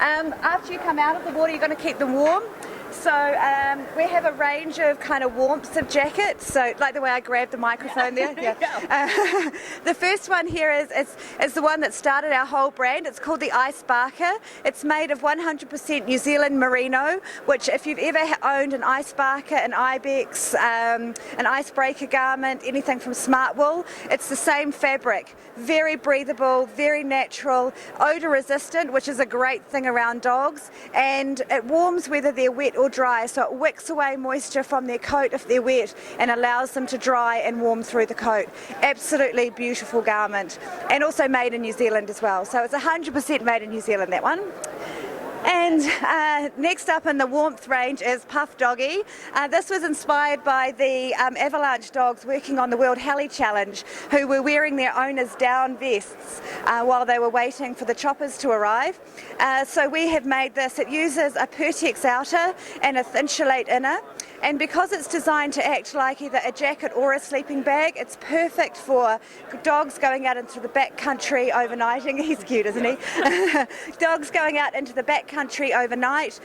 After you come out of the water, you're going to keep them warm. So we have a range of kind of warmths of jackets. So like the way I grabbed the microphone there. Yeah. The first one here is the one that started our whole brand. It's called the Ice Barker. It's made of 100% New Zealand merino, which if you've ever owned an Ice Barker, an Ibex, an icebreaker garment, anything from Smartwool, it's the same fabric. Very breathable, very natural, odor resistant, which is a great thing around dogs, and it warms whether they're wet or dry, so it wicks away moisture from their coat if they're wet and allows them to dry and warm through the coat. Absolutely beautiful garment, and also made in New Zealand as well, so it's 100% made in New Zealand, that one. And next up in the warmth range is Puff Doggy. This was inspired by the Avalanche dogs working on the World Heli Challenge, who were wearing their owners' down vests while they were waiting for the choppers to arrive. So we have made this. It uses a Pertex outer and a Thinsulate inner. And because it's designed to act like either a jacket or a sleeping bag, it's perfect for dogs going out into the backcountry overnighting. He's cute, isn't he? Dogs going out into the backcountry overnight.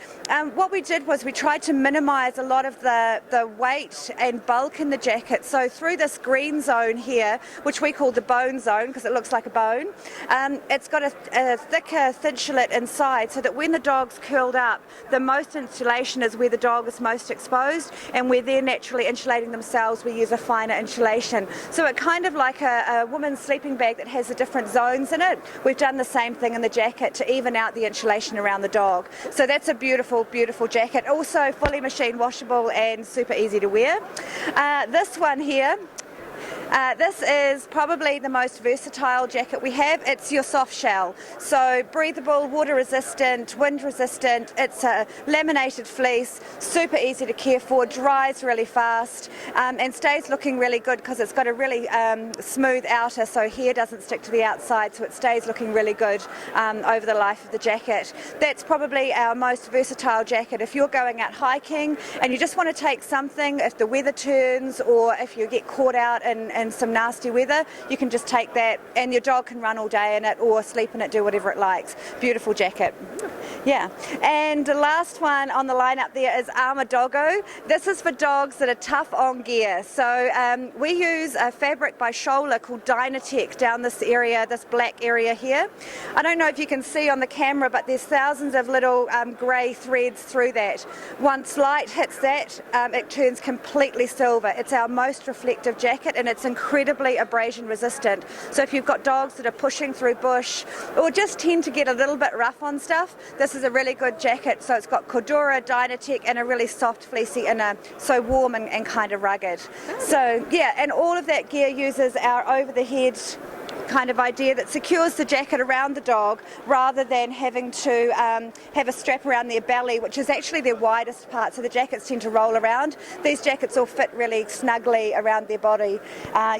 What we did was we tried to minimise a lot of the weight and bulk in the jacket. So through this green zone here, which we call the bone zone because it looks like a bone, it's got a thicker Thinsulate inside, so that when the dog's curled up, the most insulation is where the dog is most exposed. And where they're naturally insulating themselves, we use a finer insulation. So it's kind of like a woman's sleeping bag that has the different zones in it. We've done the same thing in the jacket to even out the insulation around the dog. So that's a beautiful, beautiful jacket. Also fully machine washable and super easy to wear. This one here, this is probably the most versatile jacket we have. It's your soft shell. So breathable, water resistant, wind resistant. It's a laminated fleece, super easy to care for, dries really fast, and stays looking really good because it's got a really smooth outer, so hair doesn't stick to the outside, so it stays looking really good over the life of the jacket. That's probably our most versatile jacket. If you're going out hiking and you just want to take something, if the weather turns or if you get caught out in some nasty weather, you can just take that, and your dog can run all day in it or sleep in it, do whatever it likes. Beautiful jacket. Yeah. And the last one on the lineup there is Armour Doggo. This is for dogs that are tough on gear. So we use a fabric by Scholler called Dynatech down this area, this black area here. I don't know if you can see on the camera, but there's thousands of little grey threads through that. Once light hits that, it turns completely silver. It's our most reflective jacket, and it's incredibly abrasion resistant. So if you've got dogs that are pushing through bush or just tend to get a little bit rough on stuff, this is a really good jacket. So it's got Cordura, Dynatech, and a really soft fleecy inner, so warm and kind of rugged. So yeah, and all of that gear uses our over-the-head kind of idea that secures the jacket around the dog rather than having to have a strap around their belly, which is actually their widest part, so the jackets tend to roll around. These jackets all fit really snugly around their body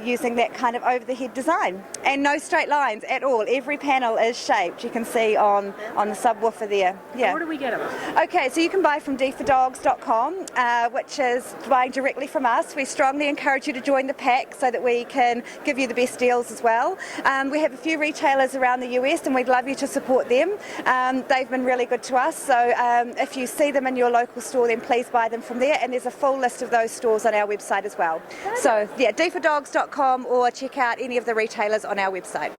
using that kind of over-the-head design. And no straight lines at all. Every panel is shaped. You can see on the subwoofer there. Yeah. Where do we get them? Okay, so you can buy from dfordogs.com, which is buying directly from us. We strongly encourage you to join the pack so that we can give you the best deals as well. We have a few retailers around the US, and we'd love you to support them. They've been really good to us, so if you see them in your local store, then please buy them from there, and there's a full list of those stores on our website as well. So yeah, dfordogs.com, or check out any of the retailers on our website.